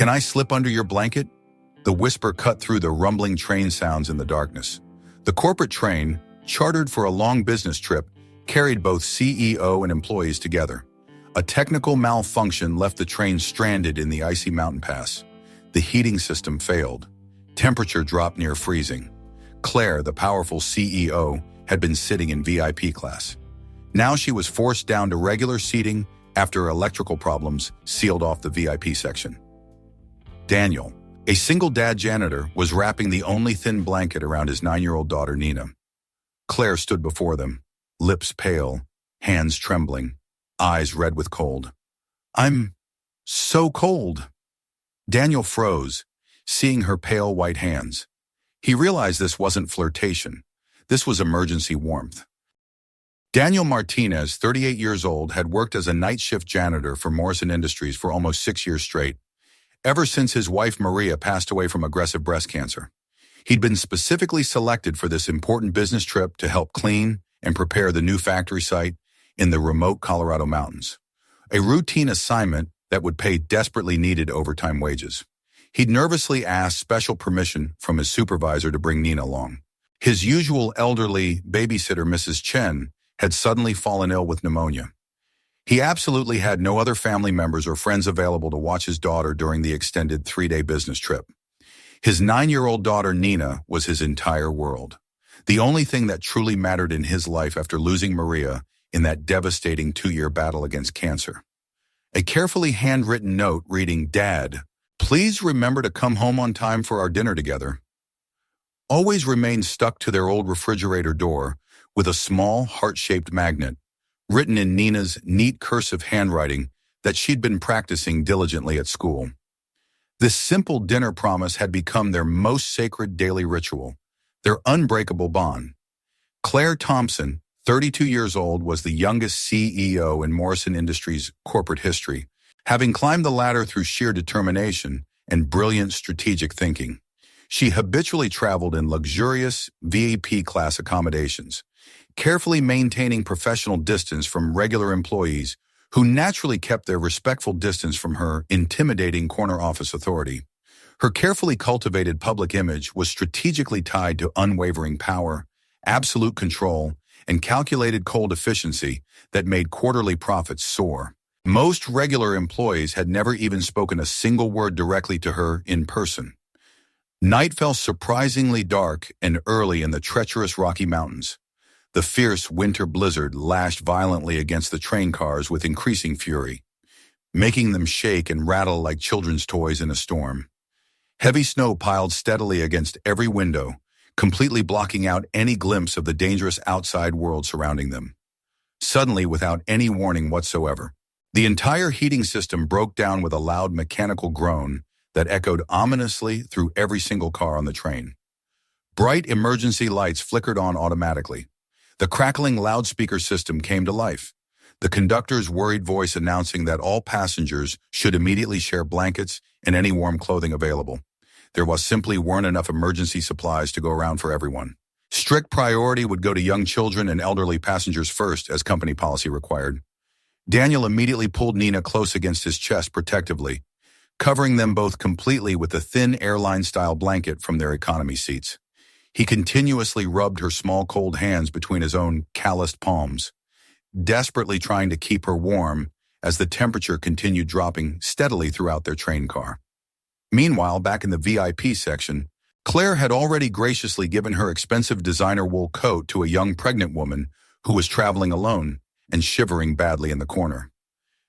"Can I slip under your blanket?" The whisper cut through the rumbling train sounds in the darkness. The corporate train, chartered for a long business trip, carried both CEO and employees together. A technical malfunction left the train stranded in the icy mountain pass. The heating system failed. Temperature dropped near freezing. Claire, the powerful CEO, had been sitting in VIP class. Now she was forced down to regular seating after electrical problems sealed off the VIP section. Daniel, a single dad janitor, was wrapping the only thin blanket around his 9-year-old daughter, Nina. Claire stood before them, lips pale, hands trembling, eyes red with cold. "I'm so cold." Daniel froze, seeing her pale white hands. He realized this wasn't flirtation. This was emergency warmth. Daniel Martinez, 38 years old, had worked as a night shift janitor for Morrison Industries for almost 6 years straight, ever since his wife Maria passed away from aggressive breast cancer. He'd been specifically selected for this important business trip to help clean and prepare the new factory site in the remote Colorado mountains. A routine assignment that would pay desperately needed overtime wages. He'd nervously asked special permission from his supervisor to bring Nina along. His usual elderly babysitter, Mrs. Chen, had suddenly fallen ill with pneumonia. He absolutely had no other family members or friends available to watch his daughter during the extended 3-day business trip. His 9-year-old daughter, Nina, was his entire world. The only thing that truly mattered in his life after losing Maria in that devastating 2-year battle against cancer. A carefully handwritten note reading, "Dad, please remember to come home on time for our dinner together," always remained stuck to their old refrigerator door with a small heart-shaped magnet, written in Nina's neat cursive handwriting that she'd been practicing diligently at school. This simple dinner promise had become their most sacred daily ritual, their unbreakable bond. Claire Thompson, 32 years old, was the youngest CEO in Morrison Industries' corporate history, having climbed the ladder through sheer determination and brilliant strategic thinking. She habitually traveled in luxurious VIP-class accommodations, carefully maintaining professional distance from regular employees who naturally kept their respectful distance from her intimidating corner office authority. Her carefully cultivated public image was strategically tied to unwavering power, absolute control, and calculated cold efficiency that made quarterly profits soar. Most regular employees had never even spoken a single word directly to her in person. Night fell surprisingly dark and early in the treacherous Rocky Mountains. The fierce winter blizzard lashed violently against the train cars with increasing fury, making them shake and rattle like children's toys in a storm. Heavy snow piled steadily against every window, completely blocking out any glimpse of the dangerous outside world surrounding them. Suddenly, without any warning whatsoever, the entire heating system broke down with a loud mechanical groan that echoed ominously through every single car on the train. Bright emergency lights flickered on automatically. The crackling loudspeaker system came to life, the conductor's worried voice announcing that all passengers should immediately share blankets and any warm clothing available. There simply weren't enough emergency supplies to go around for everyone. Strict priority would go to young children and elderly passengers first, as company policy required. Daniel immediately pulled Nina close against his chest protectively, covering them both completely with a thin airline-style blanket from their economy seats. He continuously rubbed her small cold hands between his own calloused palms, desperately trying to keep her warm as the temperature continued dropping steadily throughout their train car. Meanwhile, back in the VIP section, Claire had already graciously given her expensive designer wool coat to a young pregnant woman who was traveling alone and shivering badly in the corner.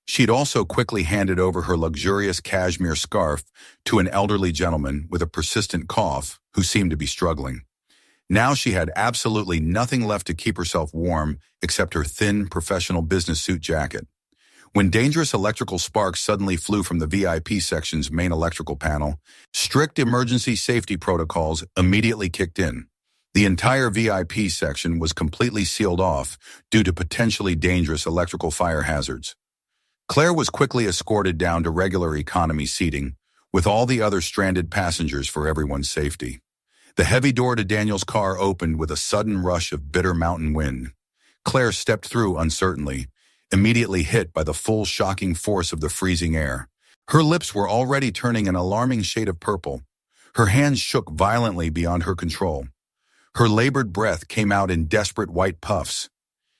She'd also quickly handed over her luxurious cashmere scarf to an elderly gentleman with a persistent cough who seemed to be struggling. Now she had absolutely nothing left to keep herself warm except her thin professional business suit jacket. When dangerous electrical sparks suddenly flew from the VIP section's main electrical panel, strict emergency safety protocols immediately kicked in. The entire VIP section was completely sealed off due to potentially dangerous electrical fire hazards. Claire was quickly escorted down to regular economy seating, with all the other stranded passengers for everyone's safety. The heavy door to Daniel's car opened with a sudden rush of bitter mountain wind. Claire stepped through uncertainly, immediately hit by the full shocking force of the freezing air. Her lips were already turning an alarming shade of purple. Her hands shook violently beyond her control. Her labored breath came out in desperate white puffs.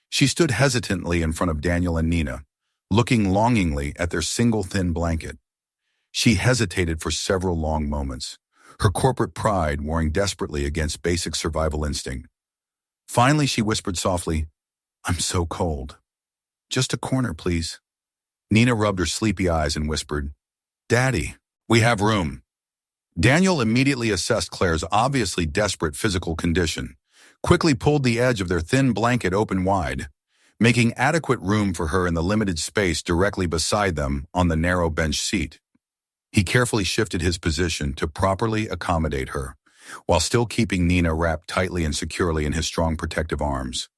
She stood hesitantly in front of Daniel and Nina, looking longingly at their single thin blanket. She hesitated for several long moments, her corporate pride warring desperately against basic survival instinct. Finally, she whispered softly, "I'm so cold. Just a corner, please." Nina rubbed her sleepy eyes and whispered, "Daddy, we have room." Daniel immediately assessed Claire's obviously desperate physical condition, quickly pulled the edge of their thin blanket open wide, making adequate room for her in the limited space directly beside them on the narrow bench seat. He carefully shifted his position to properly accommodate her, while still keeping Nina wrapped tightly and securely in his strong protective arms.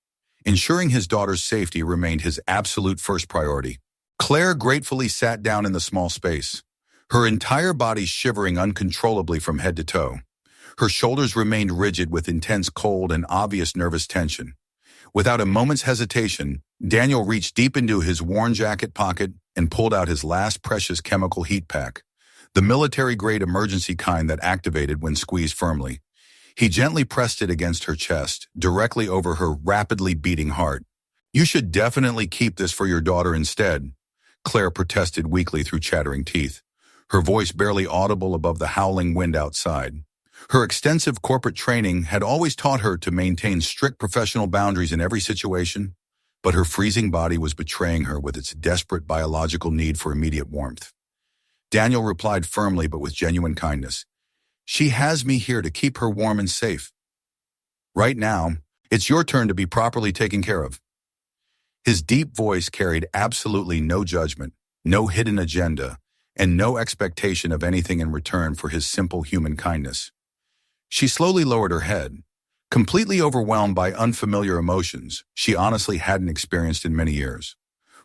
Ensuring his daughter's safety remained his absolute first priority. Claire gratefully sat down in the small space, her entire body shivering uncontrollably from head to toe. Her shoulders remained rigid with intense cold and obvious nervous tension. Without a moment's hesitation, Daniel reached deep into his worn jacket pocket and pulled out his last precious chemical heat pack, the military-grade emergency kind that activated when squeezed firmly. He gently pressed it against her chest, directly over her rapidly beating heart. "You should definitely keep this for your daughter instead," Claire protested weakly through chattering teeth, her voice barely audible above the howling wind outside. Her extensive corporate training had always taught her to maintain strict professional boundaries in every situation, but her freezing body was betraying her with its desperate biological need for immediate warmth. Daniel replied firmly but with genuine kindness, "She has me here to keep her warm and safe. Right now, it's your turn to be properly taken care of." His deep voice carried absolutely no judgment, no hidden agenda, and no expectation of anything in return for his simple human kindness. She slowly lowered her head, completely overwhelmed by unfamiliar emotions she honestly hadn't experienced in many years.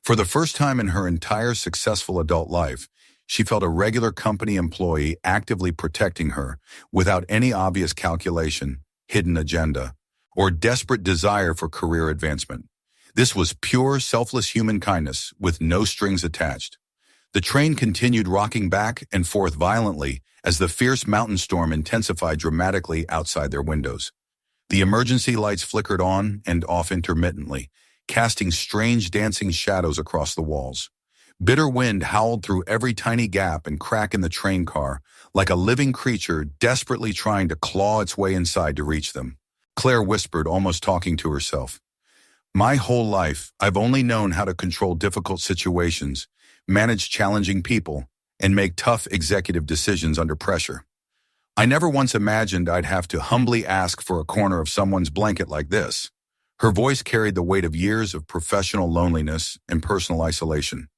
For the first time in her entire successful adult life, she felt a regular company employee actively protecting her without any obvious calculation, hidden agenda, or desperate desire for career advancement. This was pure, selfless human kindness with no strings attached. The train continued rocking back and forth violently as the fierce mountain storm intensified dramatically outside their windows. The emergency lights flickered on and off intermittently, casting strange dancing shadows across the walls. Bitter wind howled through every tiny gap and crack in the train car, like a living creature desperately trying to claw its way inside to reach them. Claire whispered, almost talking to herself, "My whole life, I've only known how to control difficult situations, manage challenging people, and make tough executive decisions under pressure. I never once imagined I'd have to humbly ask for a corner of someone's blanket like this." Her voice carried the weight of years of professional loneliness and personal isolation.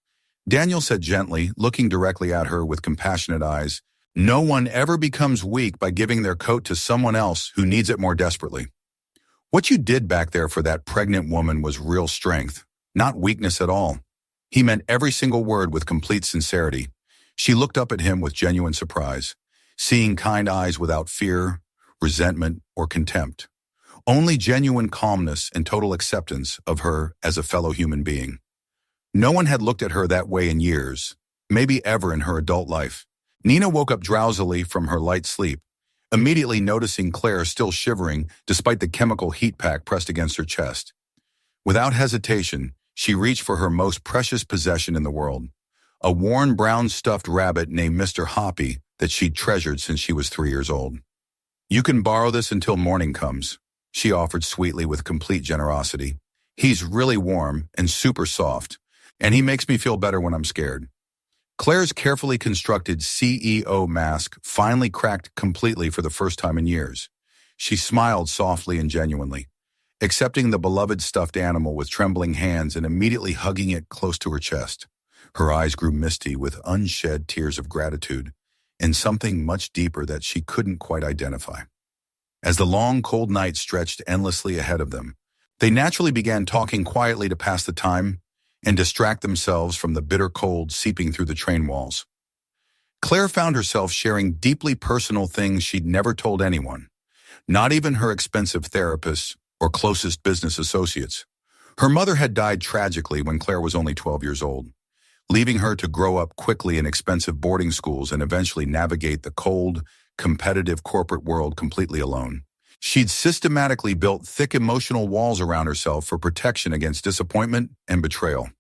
Daniel said gently, looking directly at her with compassionate eyes, "No one ever becomes weak by giving their coat to someone else who needs it more desperately. What you did back there for that pregnant woman was real strength, not weakness at all." He meant every single word with complete sincerity. She looked up at him with genuine surprise, seeing kind eyes without fear, resentment, or contempt. Only genuine calmness and total acceptance of her as a fellow human being. No one had looked at her that way in years, maybe ever in her adult life. Nina woke up drowsily from her light sleep, immediately noticing Claire still shivering despite the chemical heat pack pressed against her chest. Without hesitation, she reached for her most precious possession in the world, a worn brown stuffed rabbit named Mr. Hoppy that she'd treasured since she was 3 years old. "You can borrow this until morning comes," she offered sweetly with complete generosity. "He's really warm and super soft, and he makes me feel better when I'm scared." Claire's carefully constructed CEO mask finally cracked completely for the first time in years. She smiled softly and genuinely, accepting the beloved stuffed animal with trembling hands and immediately hugging it close to her chest. Her eyes grew misty with unshed tears of gratitude and something much deeper that she couldn't quite identify. As the long, cold night stretched endlessly ahead of them, they naturally began talking quietly to pass the time and distract themselves from the bitter cold seeping through the train walls. Claire found herself sharing deeply personal things she'd never told anyone, not even her expensive therapists or closest business associates. Her mother had died tragically when Claire was only 12 years old, leaving her to grow up quickly in expensive boarding schools and eventually navigate the cold, competitive corporate world completely alone. She'd systematically built thick emotional walls around herself for protection against disappointment and betrayal.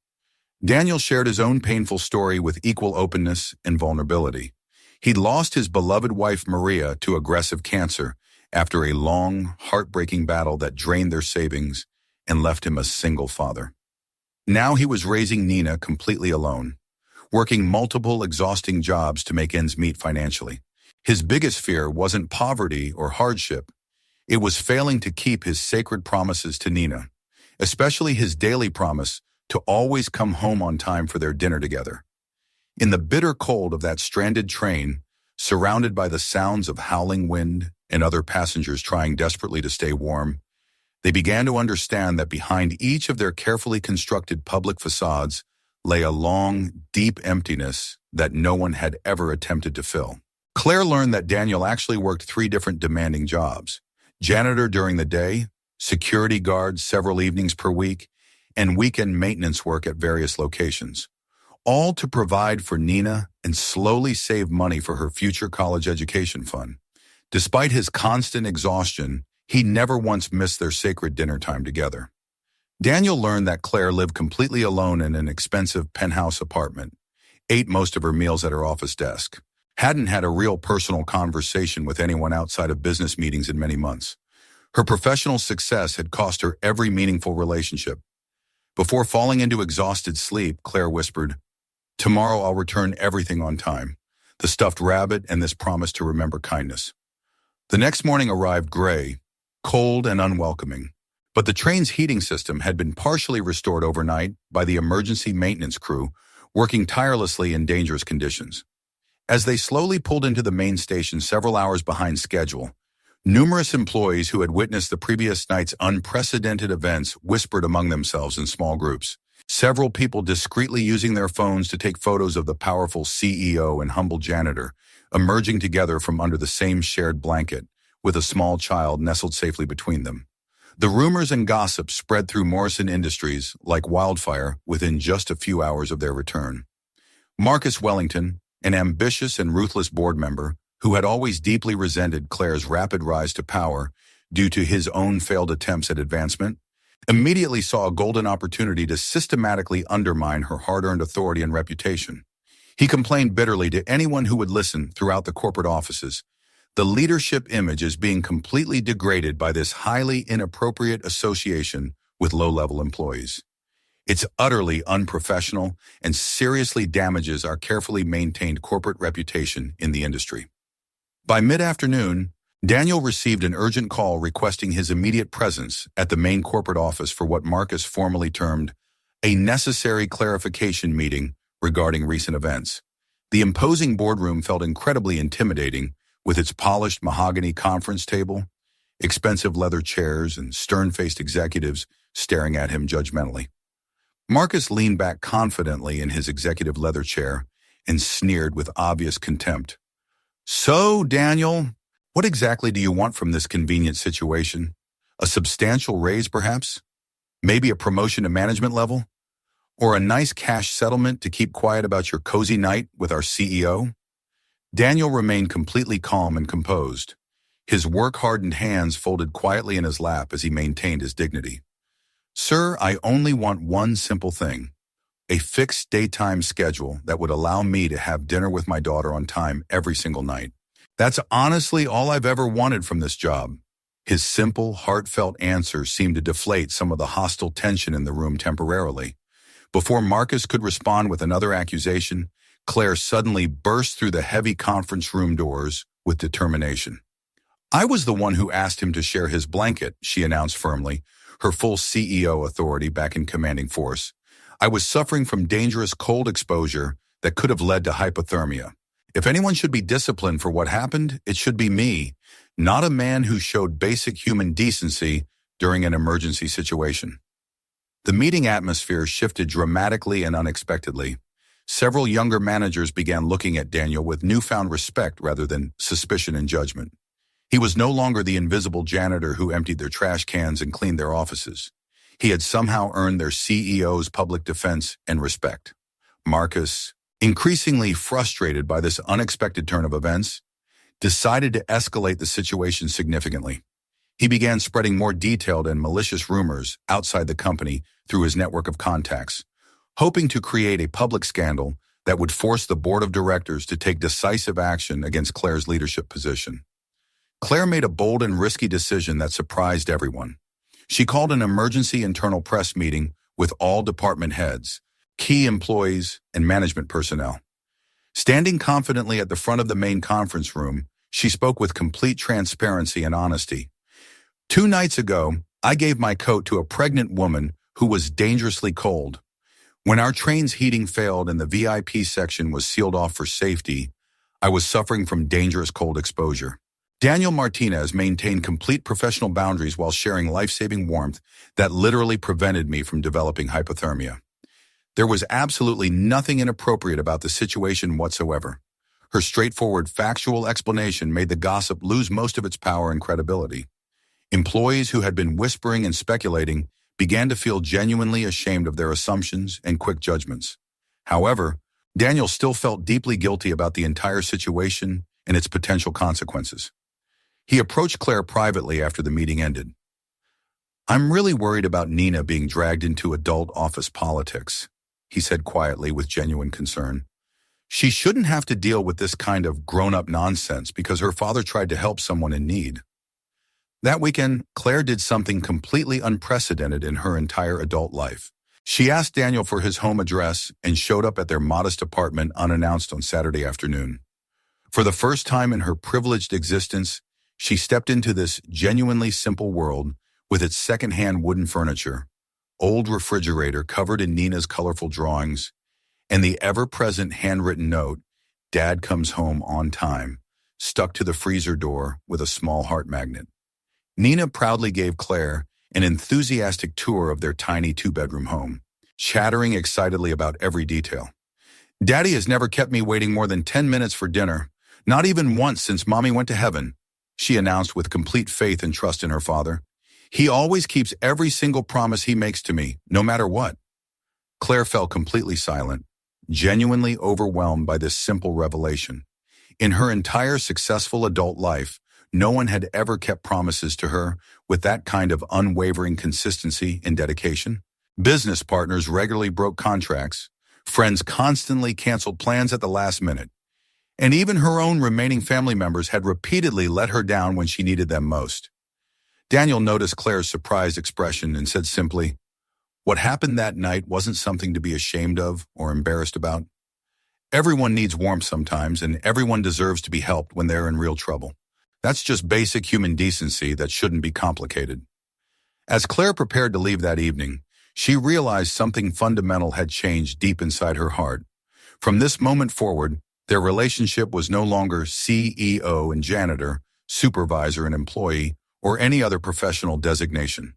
Daniel shared his own painful story with equal openness and vulnerability. He'd lost his beloved wife Maria to aggressive cancer after a long, heartbreaking battle that drained their savings and left him a single father. Now he was raising Nina completely alone, working multiple exhausting jobs to make ends meet financially. His biggest fear wasn't poverty or hardship. It was failing to keep his sacred promises to Nina, especially his daily promise to always come home on time for their dinner together. In the bitter cold of that stranded train, surrounded by the sounds of howling wind and other passengers trying desperately to stay warm, they began to understand that behind each of their carefully constructed public facades lay a long, deep emptiness that no one had ever attempted to fill. Claire learned that Daniel actually worked 3 different demanding jobs: janitor during the day, security guard several evenings per week, and weekend maintenance work at various locations, all to provide for Nina and slowly save money for her future college education fund. Despite his constant exhaustion, he never once missed their sacred dinner time together. Daniel learned that Claire lived completely alone in an expensive penthouse apartment, ate most of her meals at her office desk, hadn't had a real personal conversation with anyone outside of business meetings in many months. Her professional success had cost her every meaningful relationship. Before falling into exhausted sleep, Claire whispered, "Tomorrow I'll return everything on time, the stuffed rabbit and this promise to remember kindness." The next morning arrived gray, cold and unwelcoming, but the train's heating system had been partially restored overnight by the emergency maintenance crew, working tirelessly in dangerous conditions. As they slowly pulled into the main station several hours behind schedule, numerous employees who had witnessed the previous night's unprecedented events whispered among themselves in small groups. Several people discreetly using their phones to take photos of the powerful CEO and humble janitor, emerging together from under the same shared blanket, with a small child nestled safely between them. The rumors and gossip spread through Morrison Industries like wildfire within just a few hours of their return. Marcus Wellington, an ambitious and ruthless board member, who had always deeply resented Claire's rapid rise to power due to his own failed attempts at advancement, immediately saw a golden opportunity to systematically undermine her hard-earned authority and reputation. He complained bitterly to anyone who would listen throughout the corporate offices. The leadership image is being completely degraded by this highly inappropriate association with low-level employees. It's utterly unprofessional and seriously damages our carefully maintained corporate reputation in the industry. By mid-afternoon, Daniel received an urgent call requesting his immediate presence at the main corporate office for what Marcus formally termed a necessary clarification meeting regarding recent events. The imposing boardroom felt incredibly intimidating, with its polished mahogany conference table, expensive leather chairs, and stern-faced executives staring at him judgmentally. Marcus leaned back confidently in his executive leather chair and sneered with obvious contempt. "So, Daniel, what exactly do you want from this convenient situation? A substantial raise, perhaps? Maybe a promotion to management level? Or a nice cash settlement to keep quiet about your cozy night with our CEO?" Daniel remained completely calm and composed, his work-hardened hands folded quietly in his lap as he maintained his dignity. "Sir, I only want one simple thing. A fixed daytime schedule that would allow me to have dinner with my daughter on time every single night. That's honestly all I've ever wanted from this job." His simple, heartfelt answer seemed to deflate some of the hostile tension in the room temporarily. Before Marcus could respond with another accusation, Claire suddenly burst through the heavy conference room doors with determination. "I was the one who asked him to share his blanket," she announced firmly, her full CEO authority back in commanding force. "I was suffering from dangerous cold exposure that could have led to hypothermia. If anyone should be disciplined for what happened, it should be me, not a man who showed basic human decency during an emergency situation." The meeting atmosphere shifted dramatically and unexpectedly. Several younger managers began looking at Daniel with newfound respect rather than suspicion and judgment. He was no longer the invisible janitor who emptied their trash cans and cleaned their offices. He had somehow earned their CEO's public defense and respect. Marcus, increasingly frustrated by this unexpected turn of events, decided to escalate the situation significantly. He began spreading more detailed and malicious rumors outside the company through his network of contacts, hoping to create a public scandal that would force the board of directors to take decisive action against Claire's leadership position. Claire made a bold and risky decision that surprised everyone. She called an emergency internal press meeting with all department heads, key employees, and management personnel. Standing confidently at the front of the main conference room, she spoke with complete transparency and honesty. 2 nights ago, I gave my coat to a pregnant woman who was dangerously cold. When our train's heating failed and the VIP section was sealed off for safety, I was suffering from dangerous cold exposure. Daniel Martinez maintained complete professional boundaries while sharing life-saving warmth that literally prevented me from developing hypothermia. There was absolutely nothing inappropriate about the situation whatsoever. Her straightforward, factual explanation made the gossip lose most of its power and credibility. Employees who had been whispering and speculating began to feel genuinely ashamed of their assumptions and quick judgments. However, Daniel still felt deeply guilty about the entire situation and its potential consequences. He approached Claire privately after the meeting ended. "I'm really worried about Nina being dragged into adult office politics," he said quietly with genuine concern. "She shouldn't have to deal with this kind of grown-up nonsense because her father tried to help someone in need." That weekend, Claire did something completely unprecedented in her entire adult life. She asked Daniel for his home address and showed up at their modest apartment unannounced on Saturday afternoon. For the first time in her privileged existence, she stepped into this genuinely simple world with its secondhand wooden furniture, old refrigerator covered in Nina's colorful drawings, and the ever-present handwritten note, "Dad comes home on time," stuck to the freezer door with a small heart magnet. Nina proudly gave Claire an enthusiastic tour of their tiny 2-bedroom home, chattering excitedly about every detail. "Daddy has never kept me waiting more than 10 minutes for dinner, not even once since Mommy went to heaven," she announced with complete faith and trust in her father. "He always keeps every single promise he makes to me, no matter what." Claire fell completely silent, genuinely overwhelmed by this simple revelation. In her entire successful adult life, no one had ever kept promises to her with that kind of unwavering consistency and dedication. Business partners regularly broke contracts, friends constantly canceled plans at the last minute, and even her own remaining family members had repeatedly let her down when she needed them most. Daniel noticed Claire's surprised expression and said simply, "What happened that night wasn't something to be ashamed of or embarrassed about. Everyone needs warmth sometimes, and everyone deserves to be helped when they're in real trouble. That's just basic human decency that shouldn't be complicated." As Claire prepared to leave that evening, she realized something fundamental had changed deep inside her heart. From this moment forward, their relationship was no longer CEO and janitor, supervisor and employee, or any other professional designation.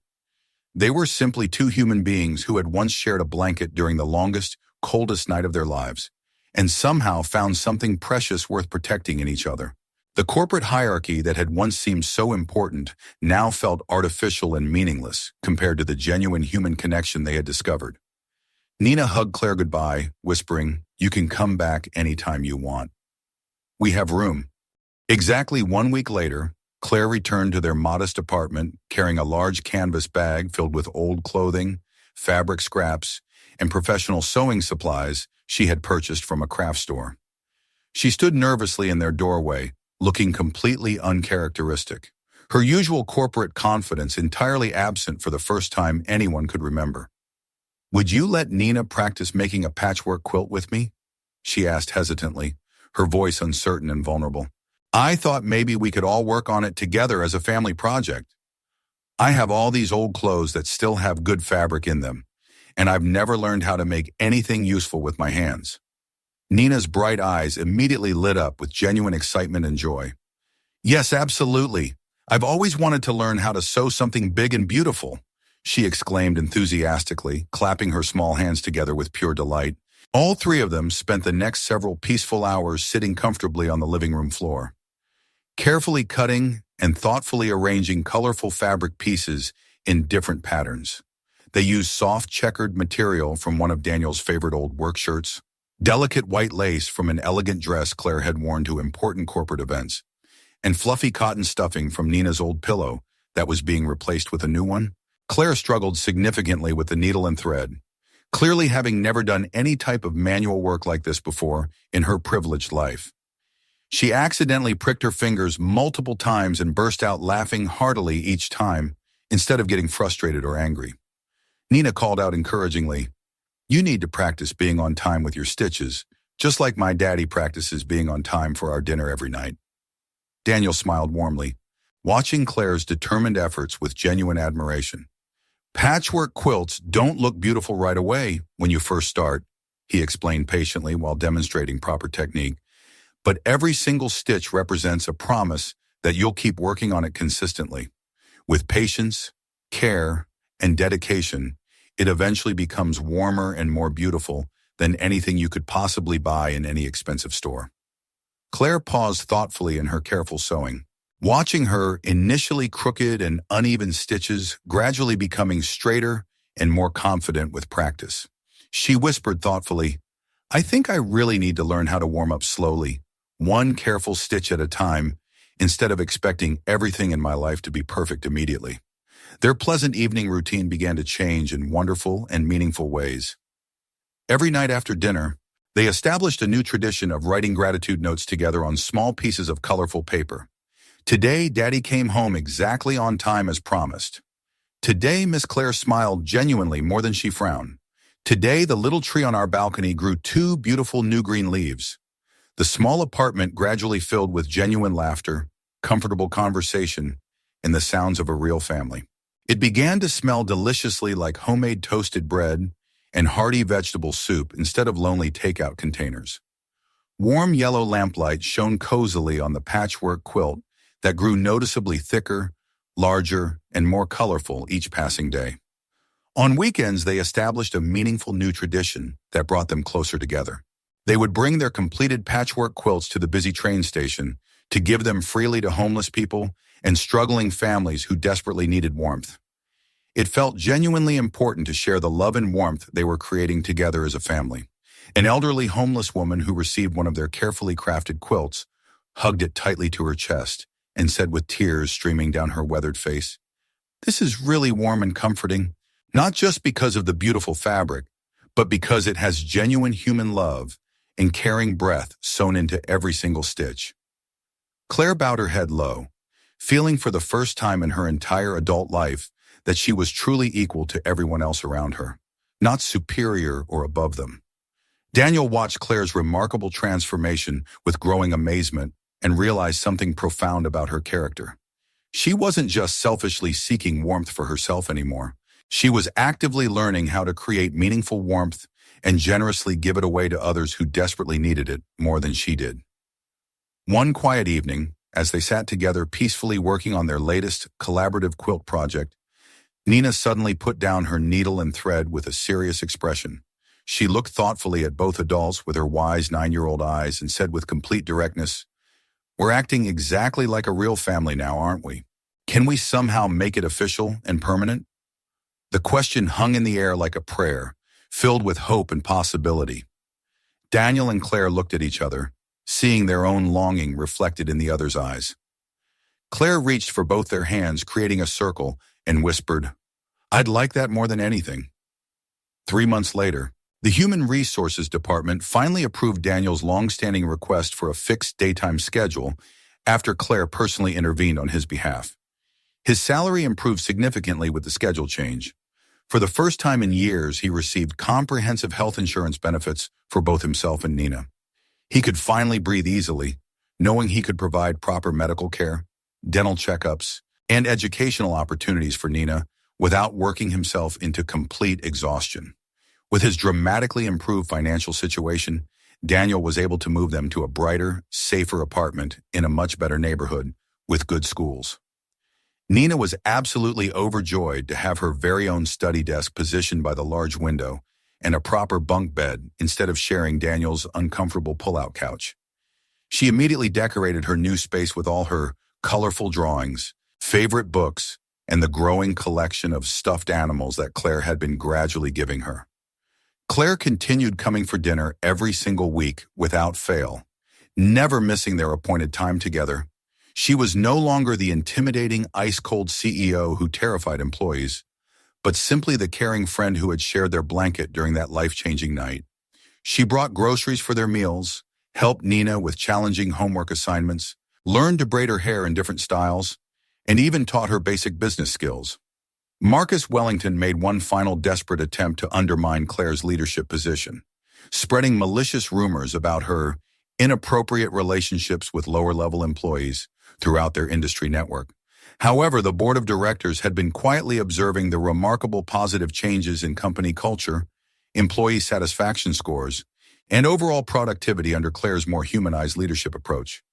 They were simply 2 human beings who had once shared a blanket during the longest, coldest night of their lives, and somehow found something precious worth protecting in each other. The corporate hierarchy that had once seemed so important now felt artificial and meaningless compared to the genuine human connection they had discovered. Nina hugged Claire goodbye, whispering, "You can come back anytime you want. We have room." Exactly 1 week later, Claire returned to their modest apartment carrying a large canvas bag filled with old clothing, fabric scraps, and professional sewing supplies she had purchased from a craft store. She stood nervously in their doorway, looking completely uncharacteristic, her usual corporate confidence entirely absent for the first time anyone could remember. "Would you let Nina practice making a patchwork quilt with me?" she asked hesitantly, her voice uncertain and vulnerable. "I thought maybe we could all work on it together as a family project. I have all these old clothes that still have good fabric in them, and I've never learned how to make anything useful with my hands." Nina's bright eyes immediately lit up with genuine excitement and joy. "Yes, absolutely. I've always wanted to learn how to sew something big and beautiful," she exclaimed enthusiastically, clapping her small hands together with pure delight. All 3 of them spent the next several peaceful hours sitting comfortably on the living room floor, carefully cutting and thoughtfully arranging colorful fabric pieces in different patterns. They used soft checkered material from one of Daniel's favorite old work shirts, delicate white lace from an elegant dress Claire had worn to important corporate events, and fluffy cotton stuffing from Nina's old pillow that was being replaced with a new one. Claire struggled significantly with the needle and thread, clearly having never done any type of manual work like this before in her privileged life. She accidentally pricked her fingers multiple times and burst out laughing heartily each time, instead of getting frustrated or angry. Nina called out encouragingly, "You need to practice being on time with your stitches, just like my daddy practices being on time for our dinner every night." Daniel smiled warmly, watching Claire's determined efforts with genuine admiration. "Patchwork quilts don't look beautiful right away when you first start," he explained patiently while demonstrating proper technique, "but every single stitch represents a promise that you'll keep working on it consistently. With patience, care, and dedication, it eventually becomes warmer and more beautiful than anything you could possibly buy in any expensive store." Claire paused thoughtfully in her careful sewing, watching her initially crooked and uneven stitches gradually becoming straighter and more confident with practice. She whispered thoughtfully, "I think I really need to learn how to warm up slowly, one careful stitch at a time, instead of expecting everything in my life to be perfect immediately." Their pleasant evening routine began to change in wonderful and meaningful ways. Every night after dinner, they established a new tradition of writing gratitude notes together on small pieces of colorful paper. "Today, Daddy came home exactly on time as promised. Today, Miss Claire smiled genuinely more than she frowned. Today, the little tree on our balcony grew 2 beautiful new green leaves." The small apartment gradually filled with genuine laughter, comfortable conversation, and the sounds of a real family. It began to smell deliciously like homemade toasted bread and hearty vegetable soup instead of lonely takeout containers. Warm yellow lamplight shone cozily on the patchwork quilt that grew noticeably thicker, larger, and more colorful each passing day. On weekends, they established a meaningful new tradition that brought them closer together. They would bring their completed patchwork quilts to the busy train station to give them freely to homeless people and struggling families who desperately needed warmth. It felt genuinely important to share the love and warmth they were creating together as a family. An elderly homeless woman who received one of their carefully crafted quilts hugged it tightly to her chest and said with tears streaming down her weathered face, "This is really warm and comforting, not just because of the beautiful fabric, but because it has genuine human love and caring breath sewn into every single stitch." Claire bowed her head low, feeling for the first time in her entire adult life that she was truly equal to everyone else around her, not superior or above them. Daniel watched Claire's remarkable transformation with growing amazement and realized something profound about her character. She wasn't just selfishly seeking warmth for herself anymore. She was actively learning how to create meaningful warmth and generously give it away to others who desperately needed it more than she did. One quiet evening, as they sat together peacefully working on their latest collaborative quilt project, Nina suddenly put down her needle and thread with a serious expression. She looked thoughtfully at both adults with her wise 9-year-old eyes and said with complete directness, "We're acting exactly like a real family now, aren't we? Can we somehow make it official and permanent?" The question hung in the air like a prayer, filled with hope and possibility. Daniel and Claire looked at each other, seeing their own longing reflected in the other's eyes. Claire reached for both their hands, creating a circle, and whispered, "I'd like that more than anything." 3 months later, the Human Resources Department finally approved Daniel's long-standing request for a fixed daytime schedule after Claire personally intervened on his behalf. His salary improved significantly with the schedule change. For the first time in years, he received comprehensive health insurance benefits for both himself and Nina. He could finally breathe easily, knowing he could provide proper medical care, dental checkups, and educational opportunities for Nina without working himself into complete exhaustion. With his dramatically improved financial situation, Daniel was able to move them to a brighter, safer apartment in a much better neighborhood with good schools. Nina was absolutely overjoyed to have her very own study desk positioned by the large window and a proper bunk bed instead of sharing Daniel's uncomfortable pull-out couch. She immediately decorated her new space with all her colorful drawings, favorite books, and the growing collection of stuffed animals that Claire had been gradually giving her. Claire continued coming for dinner every single week without fail, never missing their appointed time together. She was no longer the intimidating, ice-cold CEO who terrified employees, but simply the caring friend who had shared their blanket during that life-changing night. She brought groceries for their meals, helped Nina with challenging homework assignments, learned to braid her hair in different styles, and even taught her basic business skills. Marcus Wellington made one final desperate attempt to undermine Claire's leadership position, spreading malicious rumors about her inappropriate relationships with lower-level employees throughout their industry network. However, the board of directors had been quietly observing the remarkable positive changes in company culture, employee satisfaction scores, and overall productivity under Claire's more humanized leadership approach.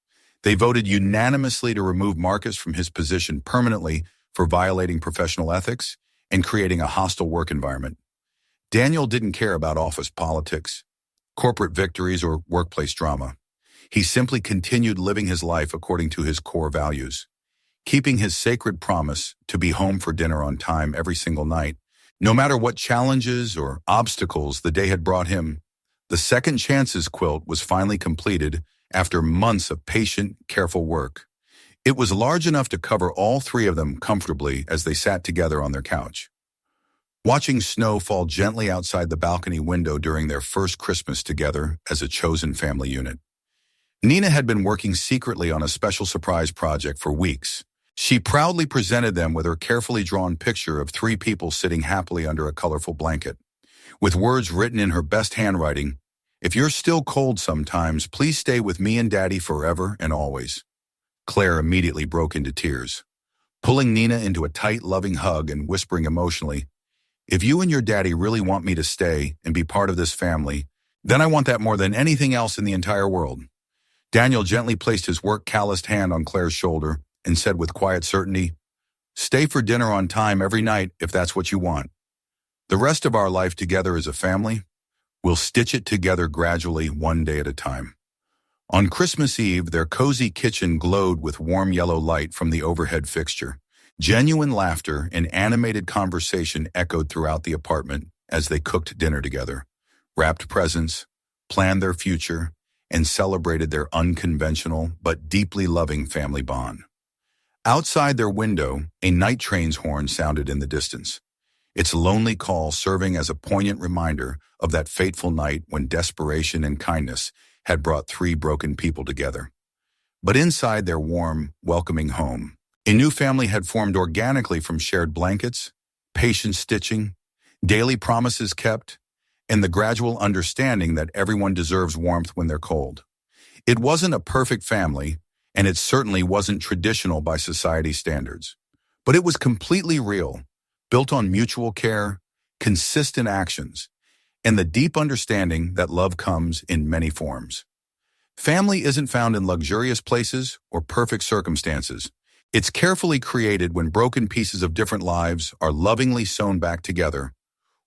They voted unanimously to remove Marcus from his position permanently for violating professional ethics and creating a hostile work environment. Daniel didn't care about office politics, corporate victories, or workplace drama. He simply continued living his life according to his core values, keeping his sacred promise to be home for dinner on time every single night. No matter what challenges or obstacles the day had brought him, the Second Chances quilt was finally completed after months of patient, careful work. It was large enough to cover all three of them comfortably as they sat together on their couch, watching snow fall gently outside the balcony window during their first Christmas together as a chosen family unit. Nina had been working secretly on a special surprise project for weeks. She proudly presented them with her carefully drawn picture of three people sitting happily under a colorful blanket, with words written in her best handwriting, "If you're still cold sometimes, please stay with me and Daddy forever and always." Claire immediately broke into tears, pulling Nina into a tight, loving hug and whispering emotionally, "If you and your daddy really want me to stay and be part of this family, then I want that more than anything else in the entire world." Daniel gently placed his work-calloused hand on Claire's shoulder and said with quiet certainty, "Stay for dinner on time every night if that's what you want. The rest of our life together as a family, we'll stitch it together gradually, one day at a time." On Christmas Eve, their cozy kitchen glowed with warm yellow light from the overhead fixture. Genuine laughter and animated conversation echoed throughout the apartment as they cooked dinner together, wrapped presents, planned their future, and celebrated their unconventional but deeply loving family bond. Outside their window, a night train's horn sounded in the distance, its lonely call serving as a poignant reminder of that fateful night when desperation and kindness had brought three broken people together. But inside their warm, welcoming home, a new family had formed organically from shared blankets, patient stitching, daily promises kept, and the gradual understanding that everyone deserves warmth when they're cold. It wasn't a perfect family, and it certainly wasn't traditional by society standards. But it was completely real, built on mutual care, consistent actions, and the deep understanding that love comes in many forms. Family isn't found in luxurious places or perfect circumstances. It's carefully created when broken pieces of different lives are lovingly sewn back together,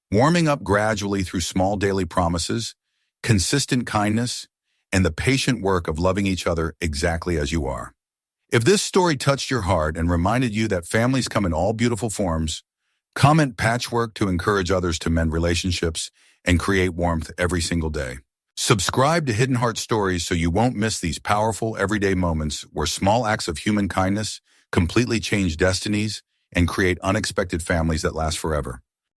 warming up gradually through small daily promises, consistent kindness, and the patient work of loving each other exactly as you are. If this story touched your heart and reminded you that families come in all beautiful forms, comment patchwork to encourage others to mend relationships and create warmth every single day. Subscribe to Hidden Heart Stories so you won't miss these powerful everyday moments where small acts of human kindness completely change destinies and create unexpected families that last forever.